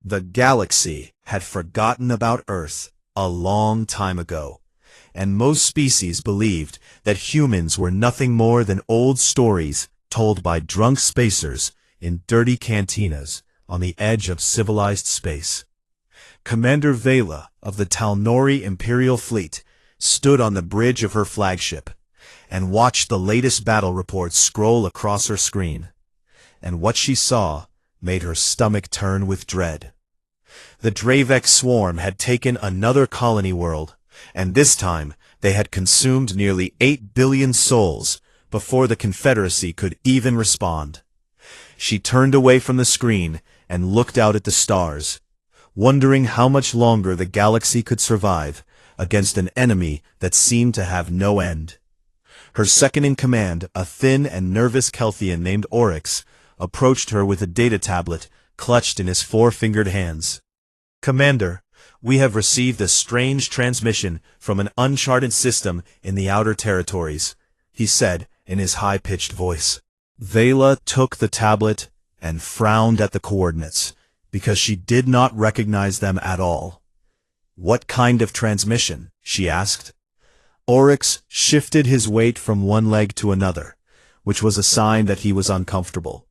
The galaxy had forgotten about Earth a long time ago, and most species believed that humans were nothing more than old stories told by drunk spacers in dirty cantinas on the edge of civilized space. Commander Vela of the Talnori Imperial Fleet stood on the bridge of her flagship and watched the latest battle reports scroll across her screen. And what she saw made her stomach turn with dread. The Dravek swarm had taken another colony world, and this time they had consumed nearly 8 billion souls before the Confederacy could even respond. She turned away from the screen and looked out at the stars, wondering how much longer the galaxy could survive against an enemy that seemed to have no end. Her second-in-command, a thin and nervous Kelthian named Oryx, approached her with a data tablet clutched in his four-fingered hands. "Commander, we have received a strange transmission from an uncharted system in the outer territories," he said in his high-pitched voice. Vela took the tablet and frowned at the coordinates, because she did not recognize them at all. "What kind of transmission?" she asked. Oryx shifted his weight from one leg to another, which was a sign that he was uncomfortable.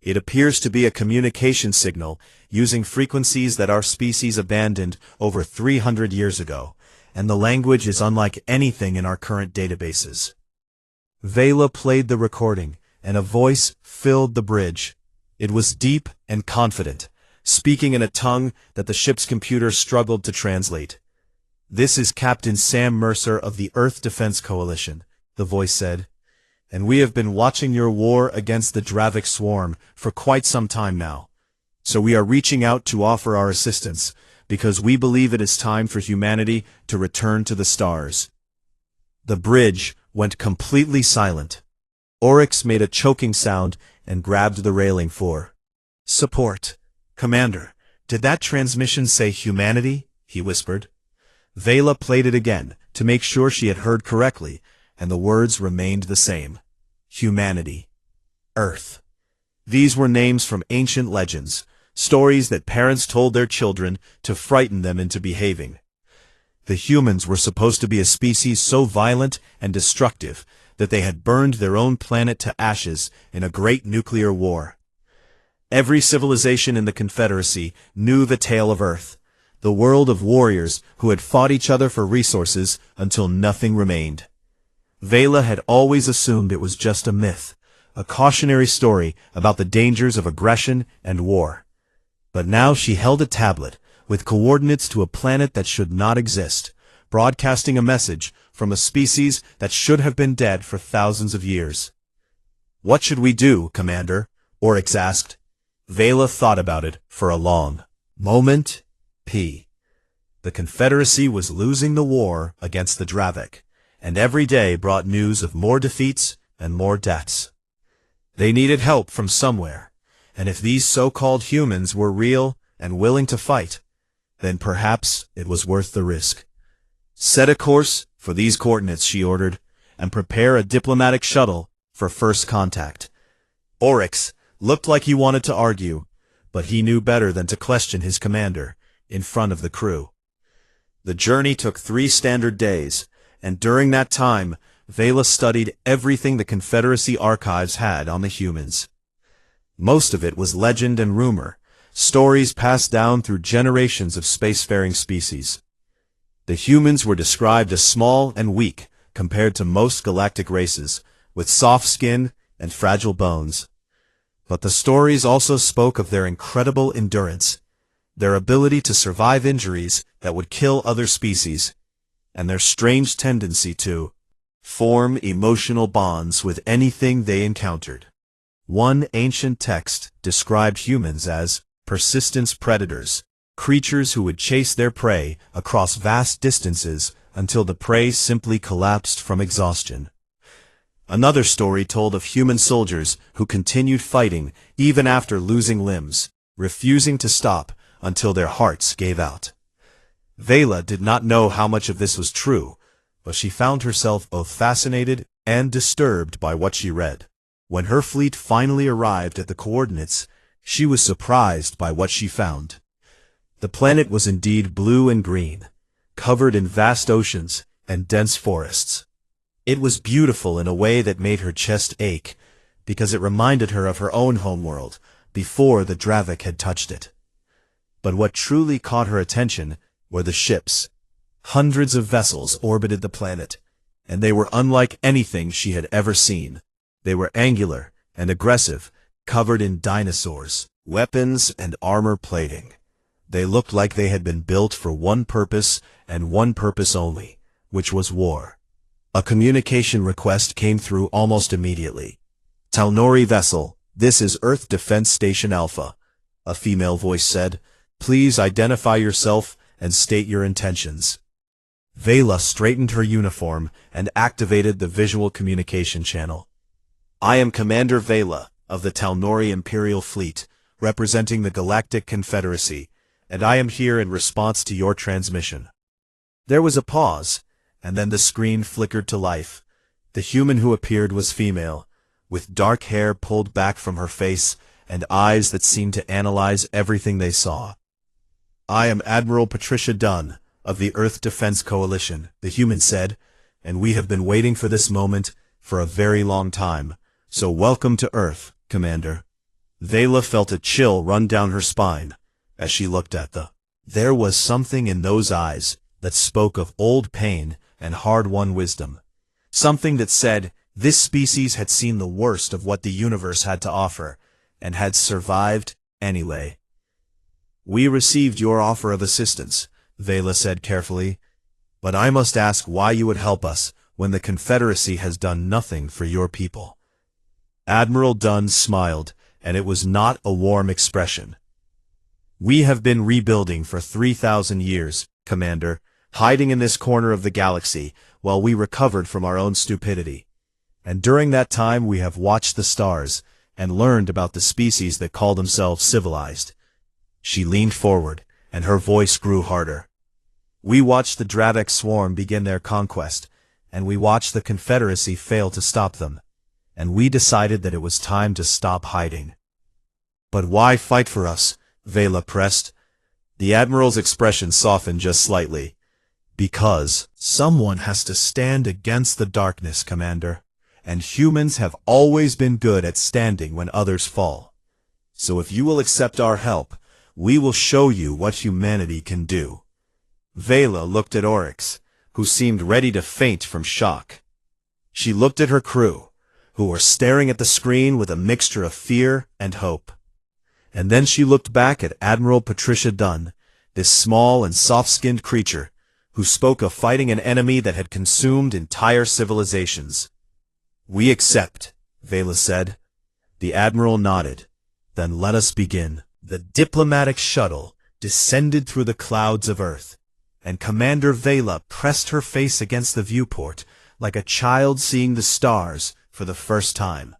"It appears to be a communication signal using frequencies that our species abandoned over 300 years ago, and the language is unlike anything in our current databases." Vela played the recording, and a voice filled the bridge. It was deep and confident, speaking in a tongue that the ship's computer struggled to translate. "This is Captain Sam Mercer of the Earth Defense Coalition," the voice said, "and we have been watching your war against the Dravek swarm for quite some time now. So we are reaching out to offer our assistance, because we believe it is time for humanity to return to the stars." The bridge went completely silent. Oryx made a choking sound and grabbed the railing for support. "Commander, did that transmission say humanity?" he whispered. Vela played it again to make sure she had heard correctly, and the words remained the same. Humanity. Earth. These were names from ancient legends, stories that parents told their children to frighten them into behaving. The humans were supposed to be a species so violent and destructive that they had burned their own planet to ashes in a great nuclear war. Every civilization in the Confederacy knew the tale of Earth, the world of warriors who had fought each other for resources until nothing remained. Vela had always assumed it was just a myth, a cautionary story about the dangers of aggression and war. But now she held a tablet with coordinates to a planet that should not exist, broadcasting a message from a species that should have been dead for thousands of years. "What should we do, Commander?" Oryx asked. Vela thought about it for a long moment. The Confederacy was losing the war against the Dravek, and every day brought news of more defeats and more deaths. They needed help from somewhere, and if these so-called humans were real and willing to fight, then perhaps it was worth the risk. "Set a course for these coordinates," she ordered, "and prepare a diplomatic shuttle for first contact." Oryx looked like he wanted to argue, but he knew better than to question his commander in front of the crew. The journey took 3 standard days, and during that time, Vela studied everything the Confederacy archives had on the humans. Most of it was legend and rumor, stories passed down through generations of spacefaring species. The humans were described as small and weak compared to most galactic races, with soft skin and fragile bones. But the stories also spoke of their incredible endurance, their ability to survive injuries that would kill other species, and their strange tendency to form emotional bonds with anything they encountered. One ancient text described humans as persistence predators, creatures who would chase their prey across vast distances until the prey simply collapsed from exhaustion. Another story told of human soldiers who continued fighting even after losing limbs, refusing to stop until their hearts gave out. Vela did not know how much of this was true, but she found herself both fascinated and disturbed by what she read. When her fleet finally arrived at the coordinates, she was surprised by what she found. The planet was indeed blue and green, covered in vast oceans and dense forests. It was beautiful in a way that made her chest ache, because it reminded her of her own homeworld before the Dravik had touched it. But what truly caught her attention were the ships. Hundreds of vessels orbited the planet, and they were unlike anything she had ever seen. They were angular and aggressive, covered in dinosaurs, weapons, and armor plating. They looked like they had been built for one purpose and one purpose only, which was war. A communication request came through almost immediately. Talnori vessel, this is Earth Defense Station Alpha, a female voice said. Please identify yourself and state your intentions. Vela straightened her uniform and activated the visual communication channel. I am Commander Vela of the Talnori Imperial Fleet, representing the Galactic Confederacy, and I am here in response to your transmission. There was a pause, and then the screen flickered to life. The human who appeared was female, with dark hair pulled back from her face and eyes that seemed to analyze everything they saw. I am Admiral Patricia Dunn of the Earth Defense Coalition, the human said, and we have been waiting for this moment for a very long time. So welcome to Earth, Commander. Vela felt a chill run down her spine as she looked at the. There was something in those eyes that spoke of old pain and hard-won wisdom. Something that said this species had seen the worst of what the universe had to offer and had survived anyway. We received your offer of assistance, Vela said carefully, but I must ask why you would help us when the Confederacy has done nothing for your people. Admiral Dunn smiled, and it was not a warm expression. We have been rebuilding for 3,000 years, Commander, hiding in this corner of the galaxy while we recovered from our own stupidity. And during that time we have watched the stars and learned about the species that call themselves civilized. She leaned forward, and her voice grew harder. We watched the Dravik swarm begin their conquest, and we watched the Confederacy fail to stop them. And we decided that it was time to stop hiding. But why fight for us? Vela pressed. The Admiral's expression softened just slightly. Because someone has to stand against the darkness, Commander, and humans have always been good at standing when others fall. So if you will accept our help, we will show you what humanity can do. Vela looked at Oryx, who seemed ready to faint from shock. She looked at her crew, who were staring at the screen with a mixture of fear and hope. And then she looked back at Admiral Patricia Dunn, this small and soft-skinned creature, who spoke of fighting an enemy that had consumed entire civilizations. We accept, Vela said. The Admiral nodded. Then let us begin. The diplomatic shuttle descended through the clouds of Earth, and Commander Vela pressed her face against the viewport like a child seeing the stars for the first time.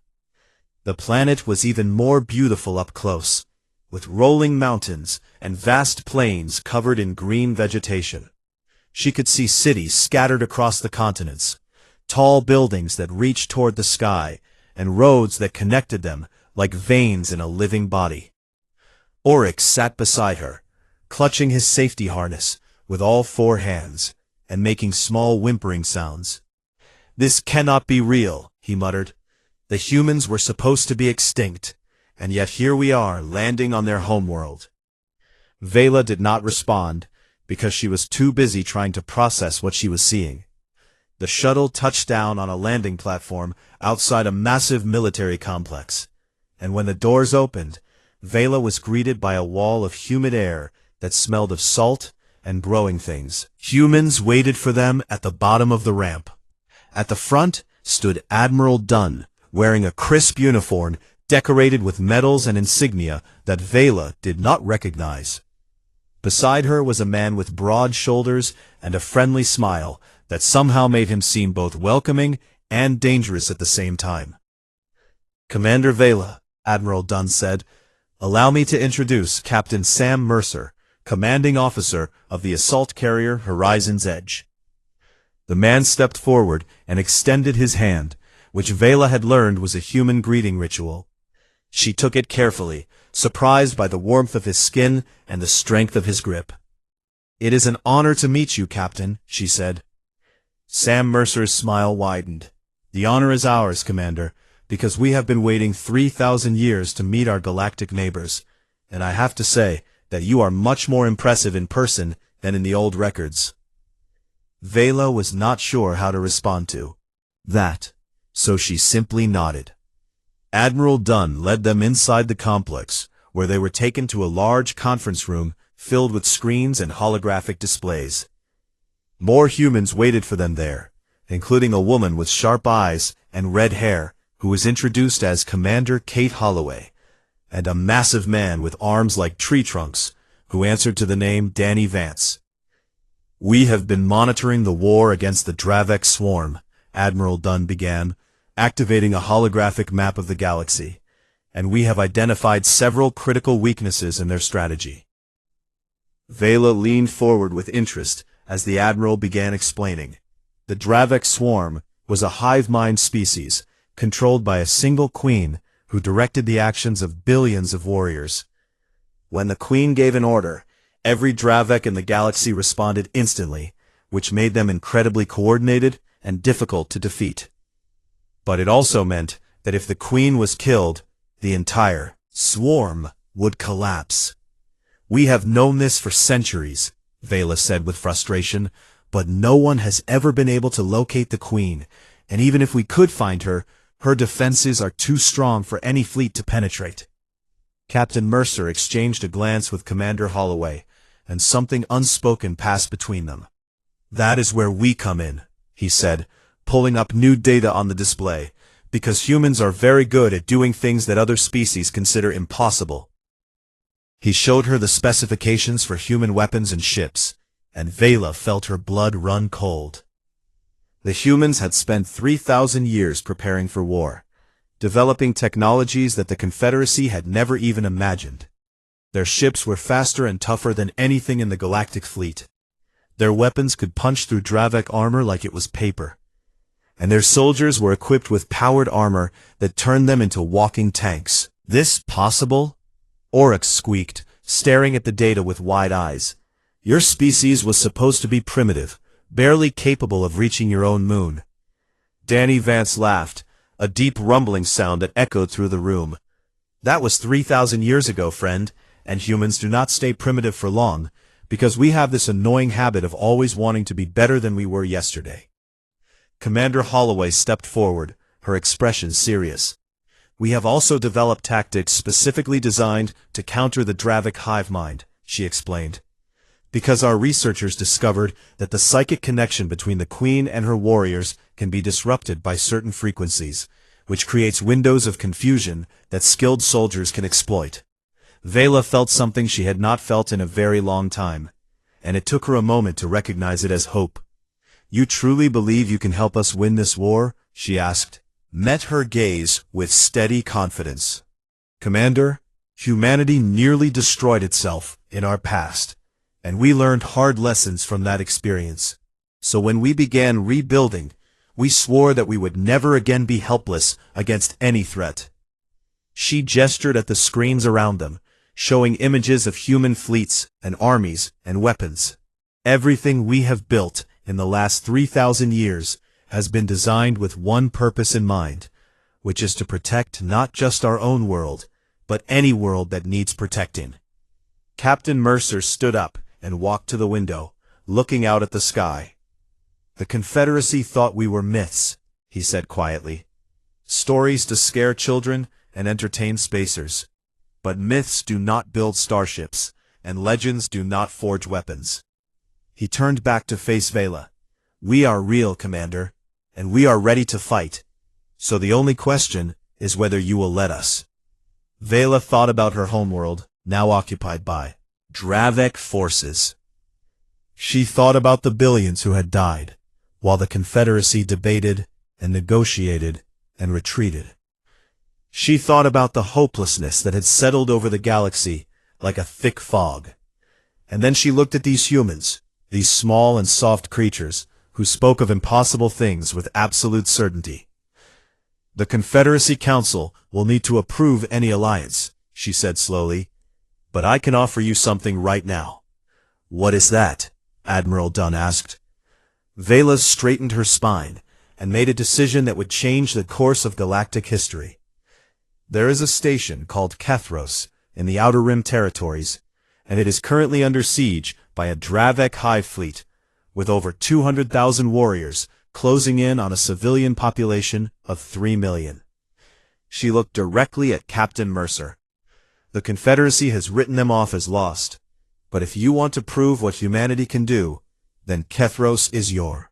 The planet was even more beautiful up close, with rolling mountains and vast plains covered in green vegetation. She could see cities scattered across the continents, tall buildings that reached toward the sky, and roads that connected them like veins in a living body. Oryx sat beside her, clutching his safety harness with all four hands, and making small whimpering sounds. This cannot be real, he muttered. The humans were supposed to be extinct, and yet here we are landing on their homeworld. Vela did not respond, because she was too busy trying to process what she was seeing. The shuttle touched down on a landing platform outside a massive military complex, and when the doors opened, Vela was greeted by a wall of humid air that smelled of salt and growing things. Humans waited for them at the bottom of the ramp. At the front stood Admiral Dunn, wearing a crisp uniform decorated with medals and insignia that Vela did not recognize. Beside her was a man with broad shoulders and a friendly smile that somehow made him seem both welcoming and dangerous at the same time. Commander Vela, Admiral Dunn said, allow me to introduce Captain Sam Mercer, commanding officer of the assault carrier Horizon's Edge. The man stepped forward and extended his hand, which Vela had learned was a human greeting ritual. She took it carefully, surprised by the warmth of his skin and the strength of his grip. "It is an honor to meet you, Captain," she said. Sam Mercer's smile widened. "The honor is ours, Commander, because we have been waiting 3,000 years to meet our galactic neighbors, and I have to say that you are much more impressive in person than in the old records." Vela was not sure how to respond to that, so she simply nodded. Admiral Dunn led them inside the complex, where they were taken to a large conference room filled with screens and holographic displays. More humans waited for them there, including a woman with sharp eyes and red hair, who was introduced as Commander Kate Holloway, and a massive man with arms like tree trunks, who answered to the name Danny Vance. "We have been monitoring the war against the Dravek swarm," Admiral Dunn began, activating a holographic map of the galaxy, "and we have identified several critical weaknesses in their strategy." Vela leaned forward with interest as the Admiral began explaining. The Dravek swarm was a hive mind species, controlled by a single queen who directed the actions of billions of warriors. When the queen gave an order, every Dravek in the galaxy responded instantly, which made them incredibly coordinated and difficult to defeat. But it also meant that if the queen was killed, the entire swarm would collapse. "We have known this for centuries," Vela said with frustration, "but no one has ever been able to locate the queen, and even if we could find her, her defenses are too strong for any fleet to penetrate." Captain Mercer exchanged a glance with Commander Holloway, and something unspoken passed between them. "That is where we come in," he said, pulling up new data on the display, "because humans are very good at doing things that other species consider impossible." He showed her the specifications for human weapons and ships, and Vela felt her blood run cold. The humans had spent 3,000 years preparing for war, developing technologies that the Confederacy had never even imagined. Their ships were faster and tougher than anything in the galactic fleet. Their weapons could punch through Dravek armor like it was paper. And their soldiers were equipped with powered armor that turned them into walking tanks. "This possible?" Oryx squeaked, staring at the data with wide eyes. "Your species was supposed to be primitive, barely capable of reaching your own moon." Danny Vance laughed, a deep rumbling sound that echoed through the room. "That was 3,000 years ago, friend, and humans do not stay primitive for long, because we have this annoying habit of always wanting to be better than we were yesterday." Commander Holloway stepped forward, her expression serious. "We have also developed tactics specifically designed to counter the Dravek hive mind," she explained. "Because our researchers discovered that the psychic connection between the queen and her warriors can be disrupted by certain frequencies, which creates windows of confusion that skilled soldiers can exploit." Vela felt something she had not felt in a very long time, and it took her a moment to recognize it as hope. "You truly believe you can help us win this war?" she asked. Met her gaze with steady confidence. "Commander, humanity nearly destroyed itself in our past, and we learned hard lessons from that experience. So when we began rebuilding, we swore that we would never again be helpless against any threat." She gestured at the screens around them, showing images of human fleets and armies and weapons. "Everything we have built in the last 3,000 years has been designed with one purpose in mind, which is to protect not just our own world, but any world that needs protecting." Captain Mercer stood up and walked to the window, looking out at the sky. "The Confederacy thought we were myths," he said quietly. "Stories to scare children and entertain spacers. But myths do not build starships, and legends do not forge weapons." He turned back to face Vela. "We are real, Commander, and we are ready to fight. So the only question is whether you will let us." Vela thought about her homeworld, now occupied by Dravek forces. She thought about the billions who had died, while the Confederacy debated and negotiated and retreated. She thought about the hopelessness that had settled over the galaxy like a thick fog. And then she looked at these humans, these small and soft creatures, who spoke of impossible things with absolute certainty. "The Confederacy Council will need to approve any alliance," she said slowly, "but I can offer you something right now." "What is that?" Admiral Dunn asked. Vela straightened her spine and made a decision that would change the course of galactic history. "There is a station called Kethros in the Outer Rim territories, and it is currently under siege by a Dravek hive fleet, with over 200,000 warriors closing in on a civilian population of 3 million. She looked directly at Captain Mercer. "The Confederacy has written them off as lost, but if you want to prove what humanity can do, then Kethros is yours."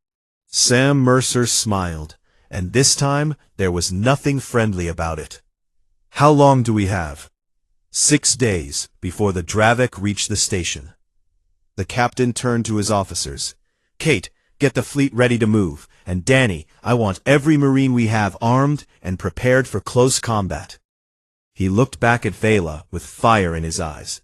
Sam Mercer smiled, and this time there was nothing friendly about it. "How long do we have?" 6 days before the Dravek reached the station. The captain turned to his officers. "Kate, get the fleet ready to move, and Danny, I want every Marine we have armed and prepared for close combat." He looked back at Vela with fire in his eyes.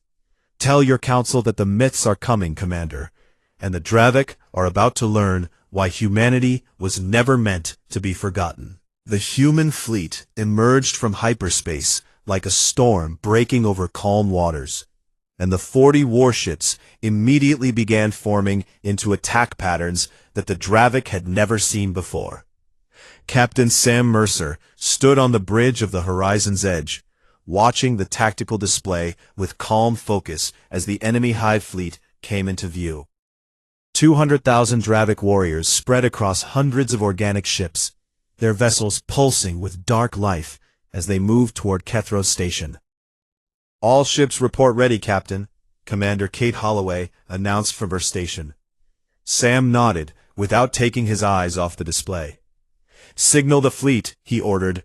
"Tell your council that the myths are coming, Commander, and the Dravek are about to learn why humanity was never meant to be forgotten." The human fleet emerged from hyperspace like a storm breaking over calm waters, and the 40 warships immediately began forming into attack patterns that the Dravek had never seen before. Captain Sam Mercer stood on the bridge of the horizon's edge, watching the tactical display with calm focus as the enemy hive fleet came into view. 200,000 Dravek warriors spread across hundreds of organic ships, their vessels pulsing with dark life as they moved toward Kethros Station. "All ships report ready, Captain," Commander Kate Holloway announced from her station. Sam nodded without taking his eyes off the display. "Signal the fleet," he ordered.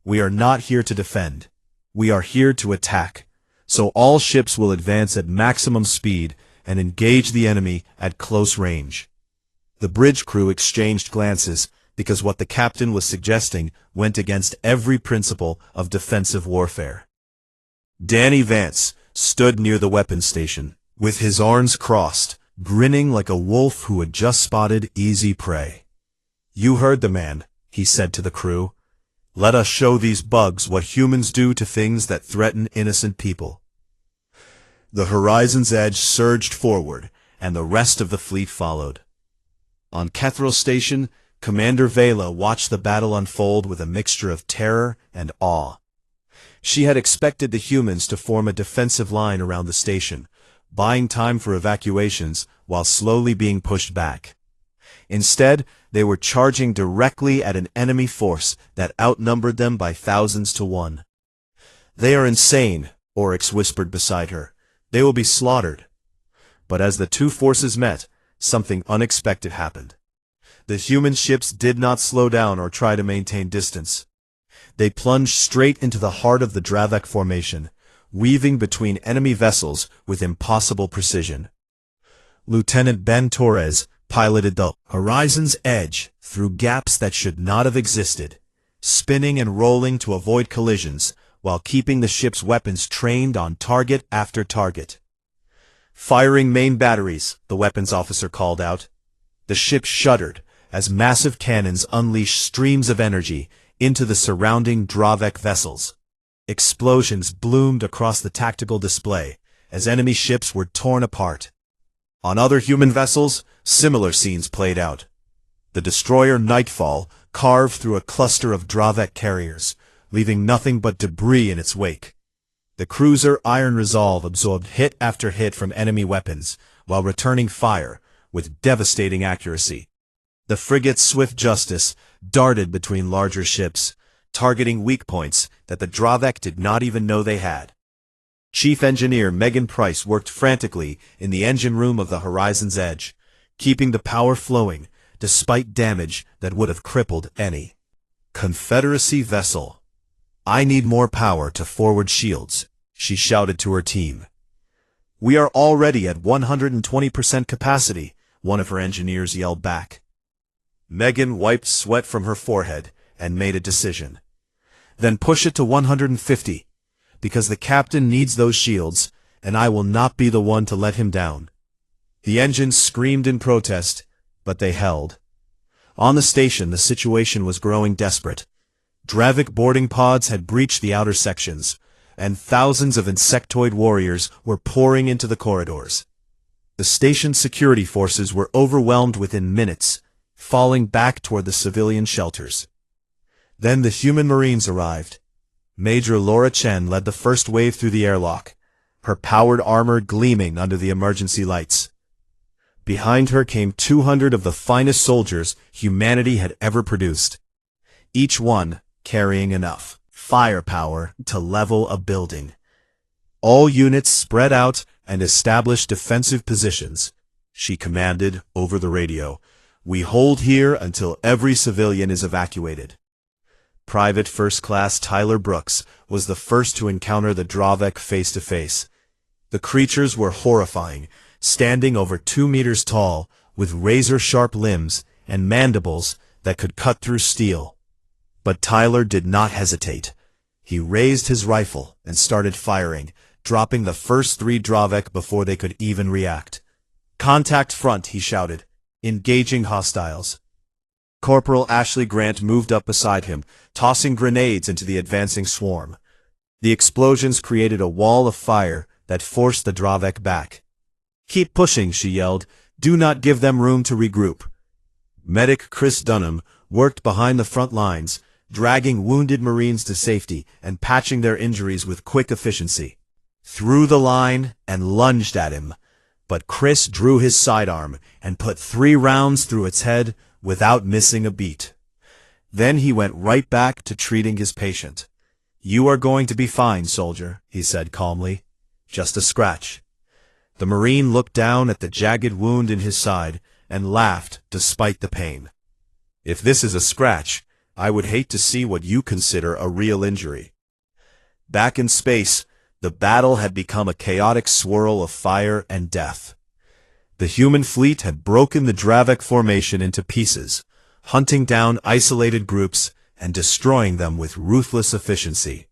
"We are not here to defend. We are here to attack, so all ships will advance at maximum speed and engage the enemy at close range." The bridge crew exchanged glances, because what the captain was suggesting went against every principle of defensive warfare. Danny Vance stood near the weapons station, with his arms crossed, grinning like a wolf who had just spotted easy prey. "You heard the man," he said to the crew. "Let us show these bugs what humans do to things that threaten innocent people." The horizon's edge surged forward, and the rest of the fleet followed. On Kethros Station, Commander Vela watched the battle unfold with a mixture of terror and awe. She had expected the humans to form a defensive line around the station, buying time for evacuations while slowly being pushed back. Instead, they were charging directly at an enemy force that outnumbered them by thousands to one. "They are insane," Oryx whispered beside her. "They will be slaughtered." But as the two forces met, something unexpected happened. The human ships did not slow down or try to maintain distance. They plunged straight into the heart of the Dravek formation, weaving between enemy vessels with impossible precision. Lieutenant Ben Torres piloted the Horizon's Edge through gaps that should not have existed, spinning and rolling to avoid collisions while keeping the ship's weapons trained on target after target. "Firing main batteries," the weapons officer called out. The ship shuddered as massive cannons unleashed streams of energy into the surrounding Dravek vessels. Explosions bloomed across the tactical display as enemy ships were torn apart. On other human vessels, similar scenes played out. The destroyer Nightfall carved through a cluster of Dravek carriers, leaving nothing but debris in its wake. The cruiser Iron Resolve absorbed hit after hit from enemy weapons, while returning fire with devastating accuracy. The frigate Swift Justice darted between larger ships, targeting weak points that the Dravek did not even know they had. Chief Engineer Megan Price worked frantically in the engine room of the Horizon's Edge, keeping the power flowing despite damage that would have crippled any Confederacy vessel. "I need more power to forward shields," she shouted to her team. "We are already at 120% capacity," one of her engineers yelled back. Megan wiped sweat from her forehead and made a decision. "Then push it to 150, because the captain needs those shields, and I will not be the one to let him down." The engines screamed in protest, but they held. On the station, the situation was growing desperate. Dravek boarding pods had breached the outer sections, and thousands of insectoid warriors were pouring into the corridors. The station's security forces were overwhelmed within minutes, falling back toward the civilian shelters. Then the human Marines arrived. Major Laura Chen led the first wave through the airlock, her powered armor gleaming under the emergency lights. Behind her came 200 of the finest soldiers humanity had ever produced, each one carrying enough firepower to level a building. All units spread out and established defensive positions. She commanded over the radio, "We hold here until every civilian is evacuated." Private First Class Tyler Brooks was the first to encounter the Dravek face-to-face. The creatures were horrifying, standing over 2 meters tall, with razor-sharp limbs and mandibles that could cut through steel. But Tyler did not hesitate. He raised his rifle and started firing, dropping the first 3 Dravek before they could even react. "Contact front," he shouted, engaging hostiles. Corporal Ashley Grant moved up beside him, tossing grenades into the advancing swarm. The explosions created a wall of fire that forced the Dravek back. "Keep pushing," she yelled. "Do not give them room to regroup." Medic Chris Dunham worked behind the front lines, dragging wounded Marines to safety and patching their injuries with quick efficiency. Through the line and lunged at him, but Chris drew his sidearm and put 3 rounds through its head without missing a beat. Then he went right back to treating his patient. "You are going to be fine, soldier," he said calmly. "Just a scratch." The Marine looked down at the jagged wound in his side and laughed despite the pain. "If this is a scratch, I would hate to see what you consider a real injury." Back in space, the battle had become a chaotic swirl of fire and death. The human fleet had broken the Dravek formation into pieces, hunting down isolated groups and destroying them with ruthless efficiency.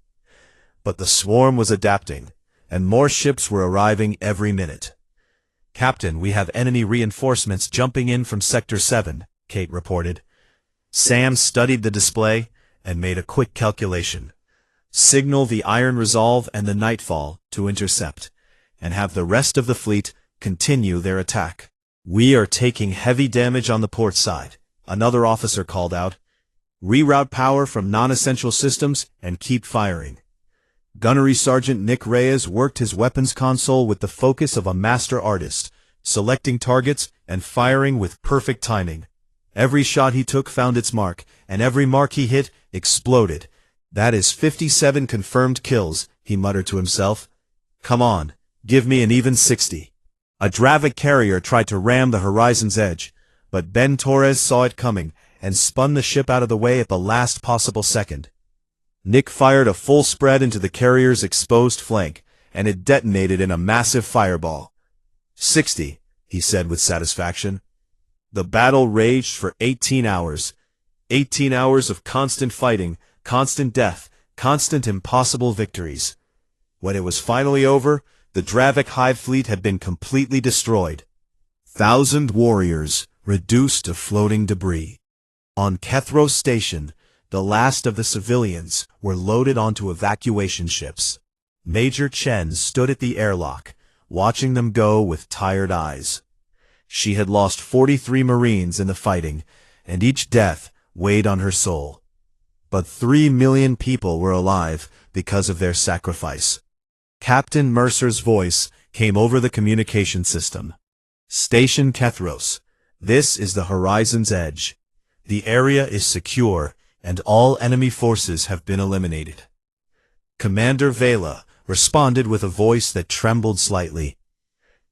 But the swarm was adapting, and more ships were arriving every minute. "Captain, we have enemy reinforcements jumping in from Sector 7, Kate reported. Sam studied the display and made a quick calculation. Signal the Iron Resolve and the Nightfall to intercept, and have the rest of the fleet continue their attack. "We are taking heavy damage on the port side," another officer called out. "Reroute power from non-essential systems and keep firing." Gunnery Sergeant Nick Reyes worked his weapons console with the focus of a master artist, selecting targets and firing with perfect timing. Every shot he took found its mark, and every mark he hit exploded. "That is 57 confirmed kills," he muttered to himself. "Come on, give me an even 60. A Dravek carrier tried to ram the Horizon's edge, but Ben Torres saw it coming and spun the ship out of the way at the last possible second. Nick fired a full spread into the carrier's exposed flank, and it detonated in a massive fireball. 60, he said with satisfaction. The battle raged for 18 hours. 18 hours of constant fighting, constant death, constant impossible victories. When it was finally over, the Dravek hive fleet had been completely destroyed. 1,000 warriors reduced to floating debris. On Kethros Station, the last of the civilians were loaded onto evacuation ships. Major Chen stood at the airlock, watching them go with tired eyes. She had lost 43 Marines in the fighting, and each death weighed on her soul. But 3 million people were alive because of their sacrifice. Captain Mercer's voice came over the communication system. "Station Kethros, this is the Horizon's edge. The area is secure, and all enemy forces have been eliminated." Commander Vela responded with a voice that trembled slightly.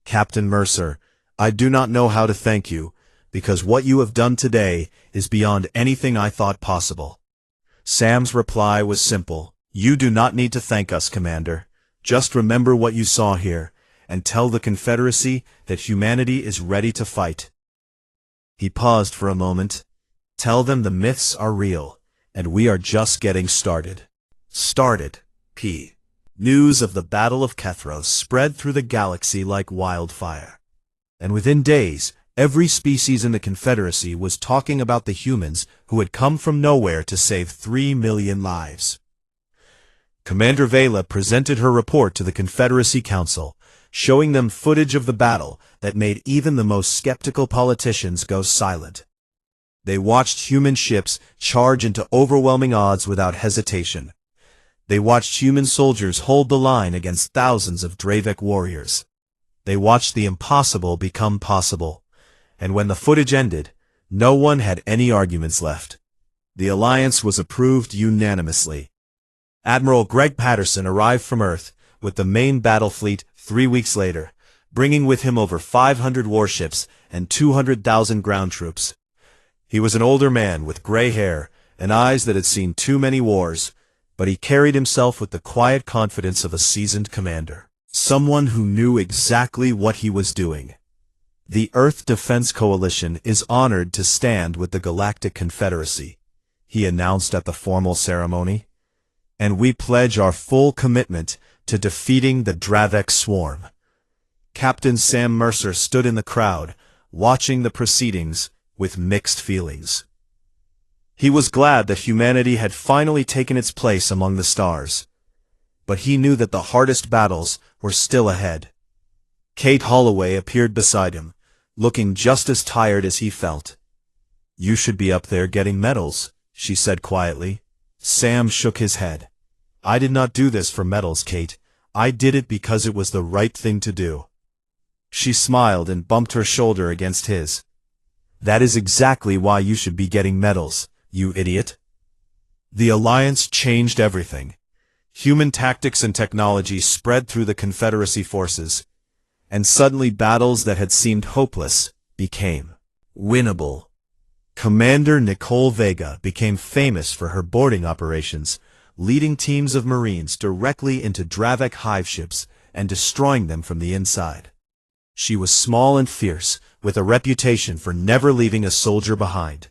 "Captain Mercer, I do not know how to thank you, because what you have done today is beyond anything I thought possible." Sam's reply was simple. "You do not need to thank us, Commander. Just remember what you saw here, and tell the Confederacy that humanity is ready to fight." He paused for a moment. "Tell them the myths are real, and we are just getting started." Started. P. News of the Battle of Kethros spread through the galaxy like wildfire. And within days, every species in the Confederacy was talking about the humans who had come from nowhere to save 3 million lives. Commander Vela presented her report to the Confederacy Council, showing them footage of the battle that made even the most skeptical politicians go silent. They watched human ships charge into overwhelming odds without hesitation. They watched human soldiers hold the line against thousands of Dravik warriors. They watched the impossible become possible. And when the footage ended, no one had any arguments left. The alliance was approved unanimously. Admiral Greg Patterson arrived from Earth with the main battle fleet 3 weeks later, bringing with him over 500 warships and 200,000 ground troops. He was an older man with gray hair and eyes that had seen too many wars, but he carried himself with the quiet confidence of a seasoned commander, someone who knew exactly what he was doing. The Earth Defense Coalition is honored to stand with the Galactic Confederacy, he announced at the formal ceremony, and we pledge our full commitment to defeating the Dravik swarm. Captain Sam Mercer stood in the crowd, watching the proceedings with mixed feelings. He was glad that humanity had finally taken its place among the stars, but he knew that the hardest battles were still ahead. Kate Holloway appeared beside him, looking just as tired as he felt. "You should be up there getting medals," she said quietly. Sam shook his head. "I did not do this for medals, Kate. I did it because it was the right thing to do." She smiled and bumped her shoulder against his. "That is exactly why you should be getting medals, you idiot." The Alliance changed everything. Human tactics and technology spread through the Confederacy forces, and suddenly battles that had seemed hopeless became winnable. Commander Nicole Vega became famous for her boarding operations, leading teams of Marines directly into Dravik hive ships and destroying them from the inside. She was small and fierce, with a reputation for never leaving a soldier behind.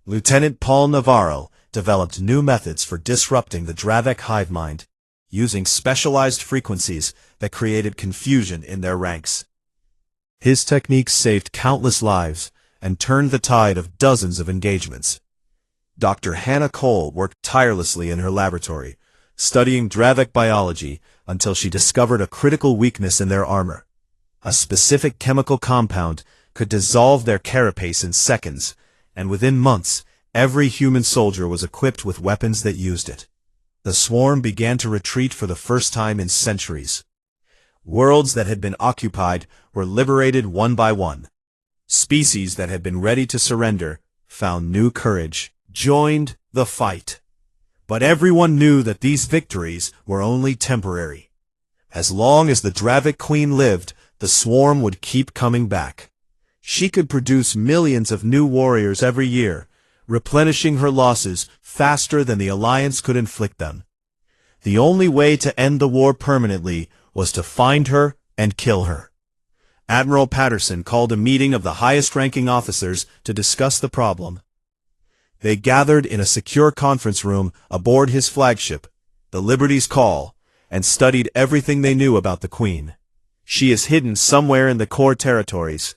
Lieutenant Paul Navarro developed new methods for disrupting the Dravik hive mind, using specialized frequencies that created confusion in their ranks. His techniques saved countless lives and turned the tide of dozens of engagements. Dr. Hannah Cole worked tirelessly in her laboratory, studying Dravik biology until she discovered a critical weakness in their armor. A specific chemical compound could dissolve their carapace in seconds, and within months, every human soldier was equipped with weapons that used it. The swarm began to retreat for the first time in centuries. Worlds that had been occupied were liberated one by one. Species that had been ready to surrender found new courage, joined the fight. But everyone knew that these victories were only temporary. As long as the Dravik Queen lived, the swarm would keep coming back. She could produce millions of new warriors every year, replenishing her losses faster than the Alliance could inflict them. The only way to end the war permanently was to find her and kill her. Admiral Patterson called a meeting of the highest-ranking officers to discuss the problem. They gathered in a secure conference room aboard his flagship, the Liberty's Call, and studied everything they knew about the Queen. "She is hidden somewhere in the core territories,"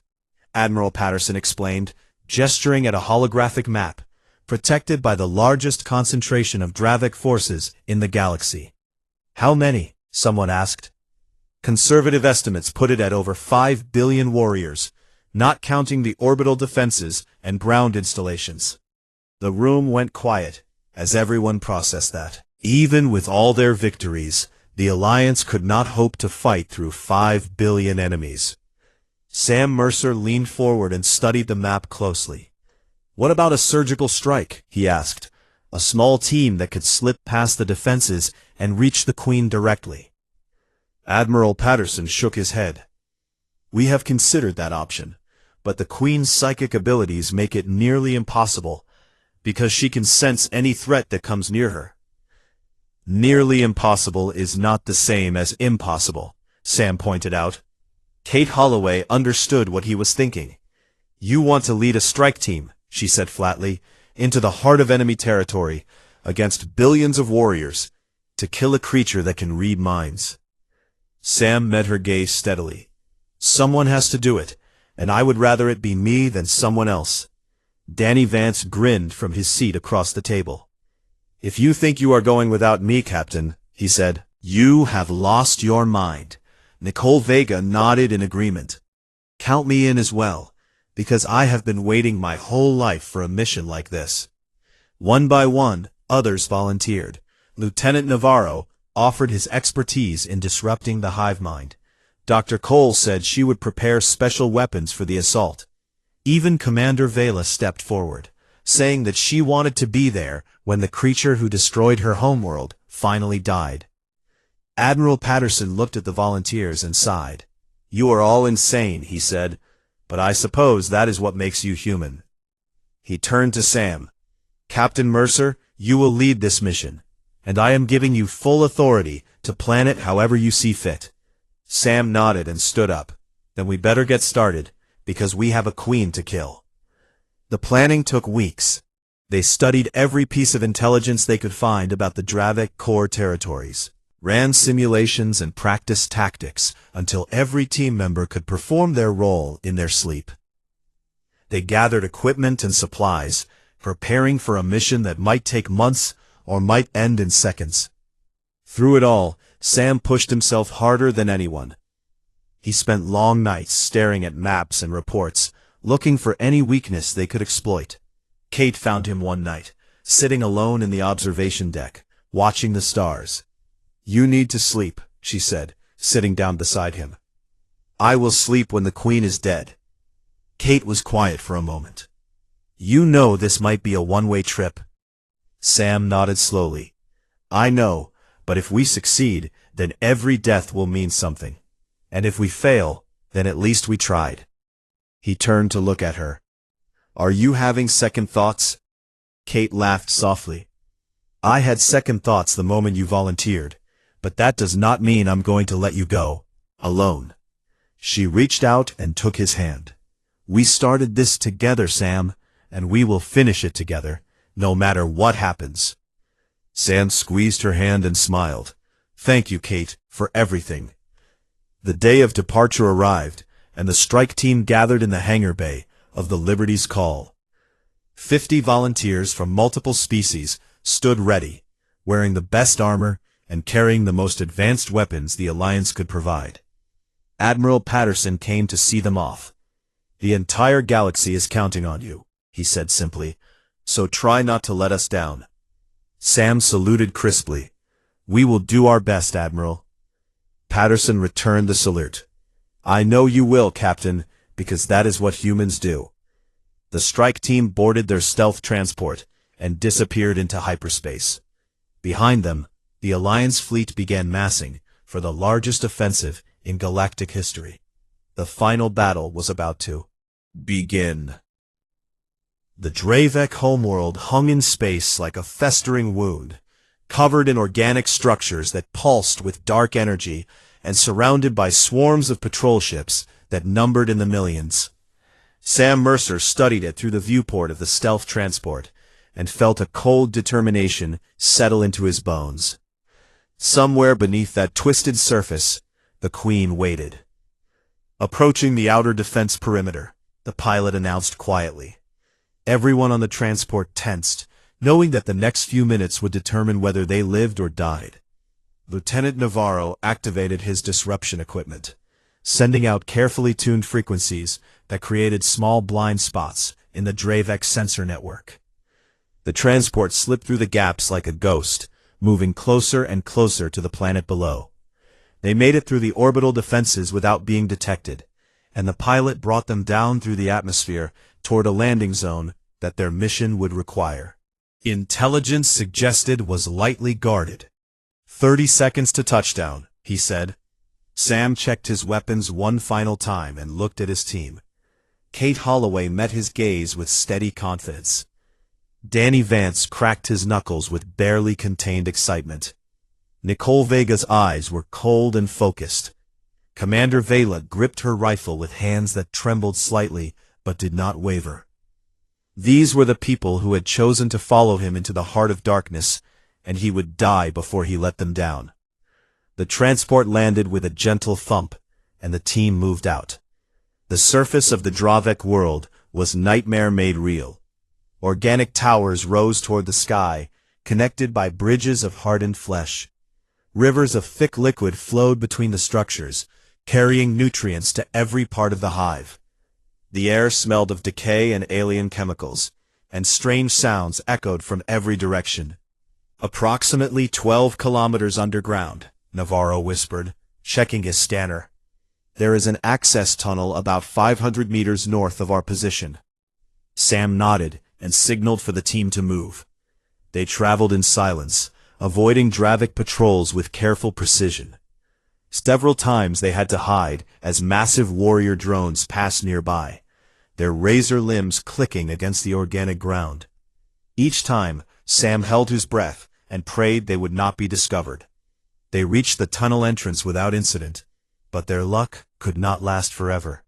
Admiral Patterson explained, gesturing at a holographic map, protected by the largest concentration of Dravik forces in the galaxy. "How many?" someone asked. Conservative estimates put it at over 5 billion warriors, not counting the orbital defenses and ground installations. The room went quiet as everyone processed that. Even with all their victories, the Alliance could not hope to fight through 5 billion enemies. Sam Mercer leaned forward and studied the map closely. "What about a surgical strike?" he asked. "A small team that could slip past the defenses and reach the Queen directly." Admiral Patterson shook his head. "We have considered that option, but the Queen's psychic abilities make it nearly impossible, because she can sense any threat that comes near her." "Nearly impossible is not the same as impossible," Sam pointed out. Kate Holloway understood what he was thinking. "You want to lead a strike team," she said flatly, "into the heart of enemy territory, against billions of warriors, to kill a creature that can read minds." Sam met her gaze steadily. "Someone has to do it, and I would rather it be me than someone else." Danny Vance grinned from his seat across the table. "If you think you are going without me, Captain, he said. You have lost your mind. Nicole Vega nodded in agreement. Count me in as well, because I have been waiting my whole life for a mission like this. One by one, others volunteered. Lieutenant Navarro offered his expertise in disrupting the hive mind. Dr. Cole said she would prepare special weapons for the assault. Even Commander Vela stepped forward, saying that she wanted to be there when the creature who destroyed her homeworld finally died. Admiral Patterson looked at the volunteers and sighed. You are all insane, he said, but I suppose that is what makes you human. He turned to Sam. Captain Mercer, you will lead this mission, and I am giving you full authority to plan it however you see fit. Sam nodded and stood up. Then we better get started, because we have a queen to kill. The planning took weeks. They studied every piece of intelligence they could find about the Dravik core territories, ran simulations and practiced tactics until every team member could perform their role in their sleep. They gathered equipment and supplies, preparing for a mission that might take months or might end in seconds. Through it all, Sam pushed himself harder than anyone. He spent long nights staring at maps and reports, looking for any weakness they could exploit. Kate found him one night, sitting alone in the observation deck, watching the stars. You need to sleep, she said, sitting down beside him. I will sleep when the queen is dead. Kate was quiet for a moment. You know this might be a one-way trip. Sam nodded slowly. I know, but if we succeed, then every death will mean something. And if we fail, then at least we tried. He turned to look at her. Are you having second thoughts? Kate laughed softly. I had second thoughts the moment you volunteered, but that does not mean I'm going to let you go alone. She reached out and took his hand. We started this together, Sam, and we will finish it together, no matter what happens. Sam squeezed her hand and smiled. Thank you, Kate, for everything. The day of departure arrived, and the strike team gathered in the hangar bay of the Liberty's Call. 50 volunteers from multiple species stood ready, wearing the best armor and carrying the most advanced weapons the Alliance could provide. Admiral Patterson came to see them off. The entire galaxy is counting on you, he said simply, so try not to let us down. Sam saluted crisply. We will do our best, Admiral. Patterson returned the salute. I know you will, Captain, because that is what humans do. The strike team boarded their stealth transport and disappeared into hyperspace. Behind them, the Alliance fleet began massing for the largest offensive in galactic history. The final battle was about to begin. The Dravik homeworld hung in space like a festering wound, covered in organic structures that pulsed with dark energy and surrounded by swarms of patrol ships that numbered in the millions. Sam Mercer studied it through the viewport of the stealth transport and felt a cold determination settle into his bones. Somewhere beneath that twisted surface, the Queen waited. Approaching the outer defense perimeter, the pilot announced quietly. Everyone on the transport tensed, knowing that the next few minutes would determine whether they lived or died. Lieutenant Navarro activated his disruption equipment, sending out carefully tuned frequencies that created small blind spots in the Dravik sensor network. The transport slipped through the gaps like a ghost, moving closer and closer to the planet below. They made it through the orbital defenses without being detected, and the pilot brought them down through the atmosphere toward a landing zone that their mission would require. Intelligence suggested was lightly guarded. 30 seconds to touchdown, he said. Sam checked his weapons one final time and looked at his team. Kate Holloway met his gaze with steady confidence. Danny Vance cracked his knuckles with barely contained excitement. Nicole Vega's eyes were cold and focused. Commander Vela gripped her rifle with hands that trembled slightly but did not waver. These were the people who had chosen to follow him into the heart of darkness, and he would die before he let them down. The transport landed with a gentle thump, and the team moved out. The surface of the Dravik world was nightmare made real. Organic towers rose toward the sky, connected by bridges of hardened flesh. Rivers of thick liquid flowed between the structures, carrying nutrients to every part of the hive. The air smelled of decay and alien chemicals, and strange sounds echoed from every direction. "Approximately 12 kilometers underground," Navarro whispered, checking his scanner. "There is an access tunnel about 500 meters north of our position." Sam nodded and signaled for the team to move. They traveled in silence, avoiding Dravik patrols with careful precision. Several times they had to hide as massive warrior drones passed nearby, their razor limbs clicking against the organic ground. Each time, Sam held his breath and prayed they would not be discovered. They reached the tunnel entrance without incident, but their luck could not last forever.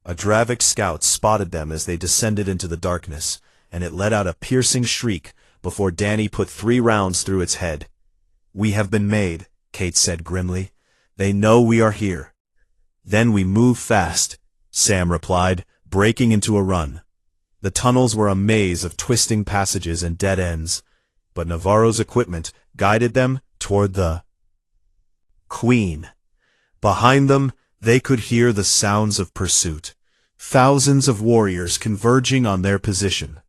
A Dravik scout spotted them as they descended into the darkness, and it let out a piercing shriek before Danny put 3 rounds through its head. "We have been made," Kate said grimly. "They know we are here." "Then we move fast," Sam replied, breaking into a run. The tunnels were a maze of twisting passages and dead ends, but Navarro's equipment guided them toward the Queen. Behind them, they could hear the sounds of pursuit, thousands of warriors converging on their position.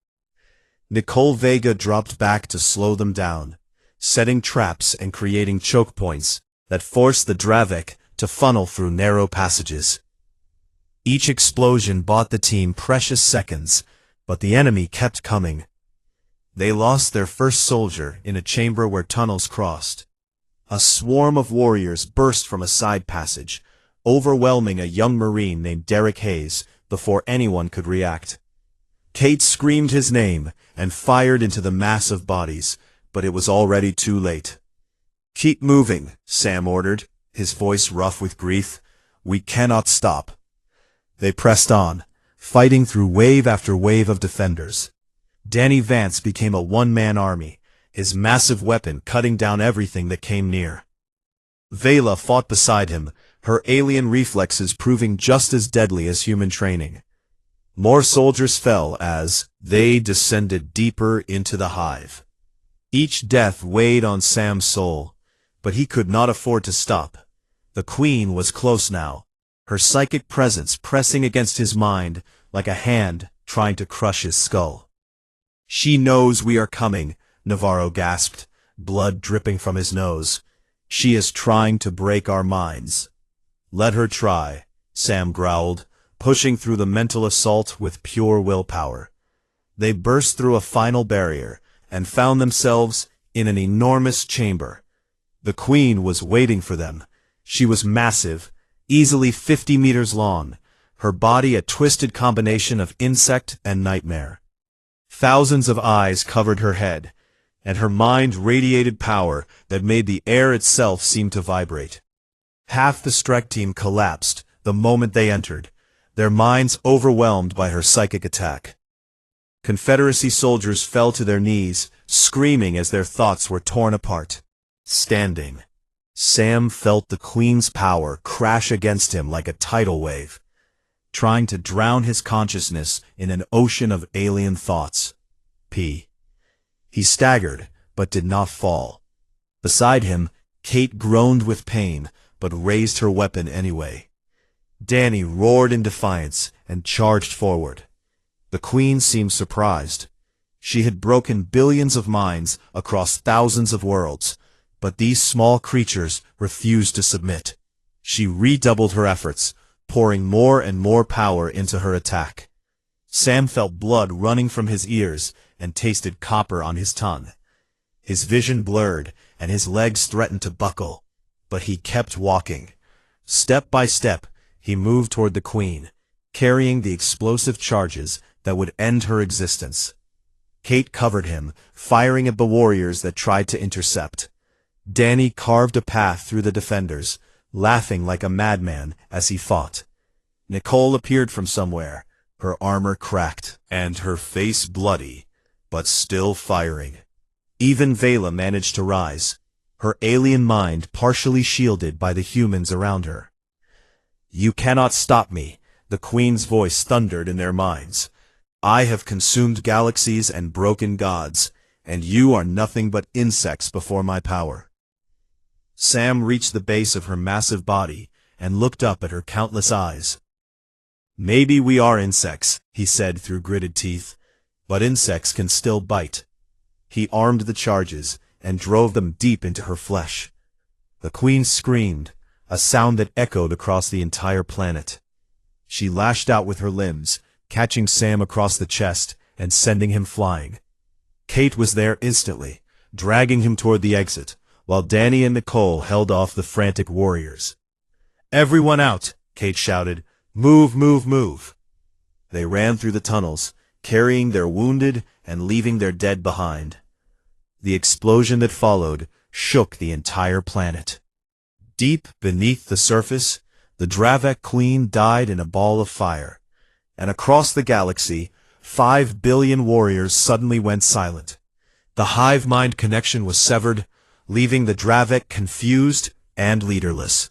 Nicole Vega dropped back to slow them down, setting traps and creating choke points that forced the Dravik to funnel through narrow passages. Each explosion bought the team precious seconds, but the enemy kept coming. They lost their first soldier in a chamber where tunnels crossed. A swarm of warriors burst from a side passage, overwhelming a young Marine named Derek Hayes before anyone could react. Kate screamed his name and fired into the mass of bodies, but it was already too late. "Keep moving," Sam ordered, his voice rough with grief. "We cannot stop." They pressed on, fighting through wave after wave of defenders. Danny Vance became a one-man army, his massive weapon cutting down everything that came near. Vela fought beside him, her alien reflexes proving just as deadly as human training. More soldiers fell as they descended deeper into the hive. Each death weighed on Sam's soul, but he could not afford to stop. The Queen was close now, her psychic presence pressing against his mind like a hand trying to crush his skull. "She knows we are coming," Navarro gasped, blood dripping from his nose. "She is trying to break our minds." "Let her try," Sam growled, pushing through the mental assault with pure willpower. They burst through a final barrier and found themselves in an enormous chamber. The Queen was waiting for them. She was massive, easily 50 meters long, her body a twisted combination of insect and nightmare. Thousands of eyes covered her head, and her mind radiated power that made the air itself seem to vibrate. Half the Strike team collapsed the moment they entered, their minds overwhelmed by her psychic attack. Confederacy soldiers fell to their knees, screaming as their thoughts were torn apart. Standing, Sam felt the Queen's power crash against him like a tidal wave, trying to drown his consciousness in an ocean of alien thoughts. He staggered, but did not fall. Beside him, Kate groaned with pain, but raised her weapon anyway. Danny roared in defiance and charged forward. The Queen seemed surprised. She had broken billions of minds across thousands of worlds, but these small creatures refused to submit. She redoubled her efforts, pouring more and more power into her attack. Sam felt blood running from his ears and tasted copper on his tongue. His vision blurred, and his legs threatened to buckle, but he kept walking. Step by step, he moved toward the Queen, carrying the explosive charges that would end her existence. Kate covered him, firing at the warriors that tried to intercept. Danny carved a path through the defenders, laughing like a madman as he fought. Nicole appeared from somewhere, her armor cracked, and her face bloody, but still firing. Even Vela managed to rise, her alien mind partially shielded by the humans around her. "You cannot stop me," the Queen's voice thundered in their minds. "I have consumed galaxies and broken gods, and you are nothing but insects before my power." Sam reached the base of her massive body and looked up at her countless eyes. "Maybe we are insects," he said through gritted teeth, "but insects can still bite." He armed the charges and drove them deep into her flesh. The queen screamed, a sound that echoed across the entire planet. She lashed out with her limbs, catching Sam across the chest and sending him flying. Kate was there instantly, dragging him toward the exit, while Danny and Nicole held off the frantic warriors. "Everyone out!" Kate shouted. "Move, move, move!" They ran through the tunnels, carrying their wounded and leaving their dead behind. The explosion that followed shook the entire planet. Deep beneath the surface, the Dravek Queen died in a ball of fire, and across the galaxy, 5 billion warriors suddenly went silent. The hive-mind connection was severed, leaving the Dravek confused and leaderless.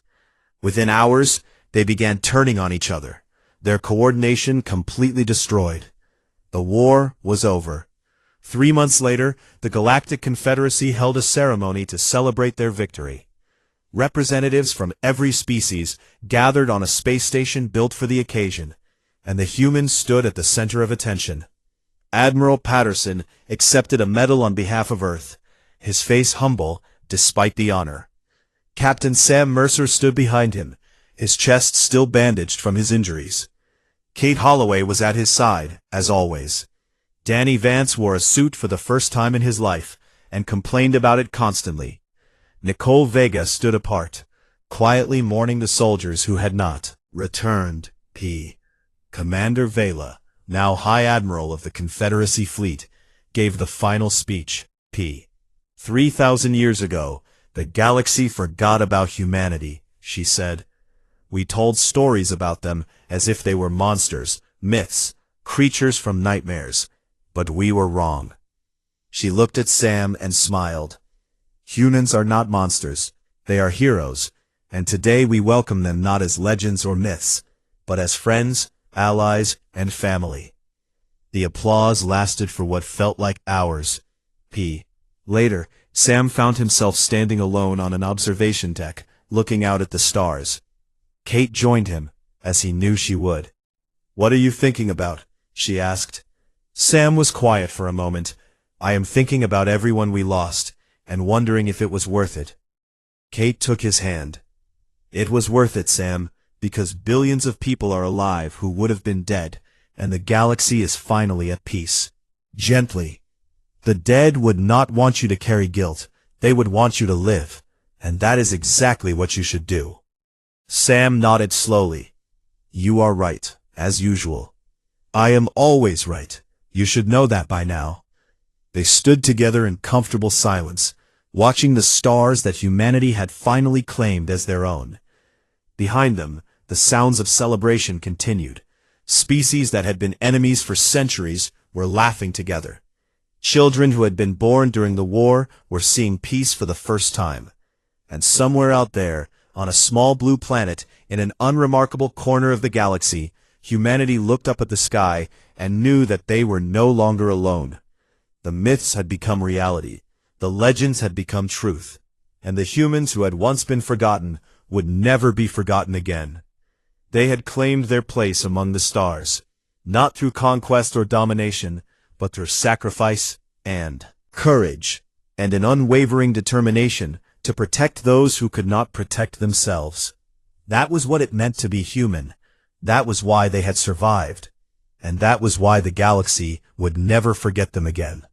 Within hours, they began turning on each other, their coordination completely destroyed. The war was over. 3 months later, the Galactic Confederacy held a ceremony to celebrate their victory. Representatives from every species gathered on a space station built for the occasion, and the humans stood at the center of attention. Admiral Patterson accepted a medal on behalf of Earth, his face humble despite the honor. Captain Sam Mercer stood behind him, his chest still bandaged from his injuries. Kate Holloway was at his side, as always. Danny Vance wore a suit for the first time in his life, and complained about it constantly. Nicole Vega stood apart, quietly mourning the soldiers who had not returned. Commander Vela, now High Admiral of the Confederacy Fleet, gave the final speech. 3,000 years ago, the galaxy forgot about humanity, she said. We told stories about them as if they were monsters, myths, creatures from nightmares, but we were wrong. She looked at Sam and smiled. Humans are not monsters, they are heroes, and today we welcome them not as legends or myths, but as friends, allies, and family. The applause lasted for what felt like hours. Later, Sam found himself standing alone on an observation deck, looking out at the stars. Kate joined him, as he knew she would. "What are you thinking about?" she asked. Sam was quiet for a moment. "I am thinking about everyone we lost, and wondering if it was worth it." Kate took his hand. "It was worth it, Sam, because billions of people are alive who would have been dead, and the galaxy is finally at peace." Gently. "The dead would not want you to carry guilt, they would want you to live, and that is exactly what you should do." Sam nodded slowly. "You are right, as usual. I am always right. You should know that by now." They stood together in comfortable silence, watching the stars that humanity had finally claimed as their own. Behind them, the sounds of celebration continued. Species that had been enemies for centuries were laughing together. Children who had been born during the war were seeing peace for the first time. And somewhere out there, on a small blue planet in an unremarkable corner of the galaxy, humanity looked up at the sky and knew that they were no longer alone. The myths had become reality, the legends had become truth, and the humans who had once been forgotten would never be forgotten again. They had claimed their place among the stars, not through conquest or domination, but through sacrifice and courage, and an unwavering determination to protect those who could not protect themselves. That was what it meant to be human. That was why they had survived. And that was why the galaxy would never forget them again.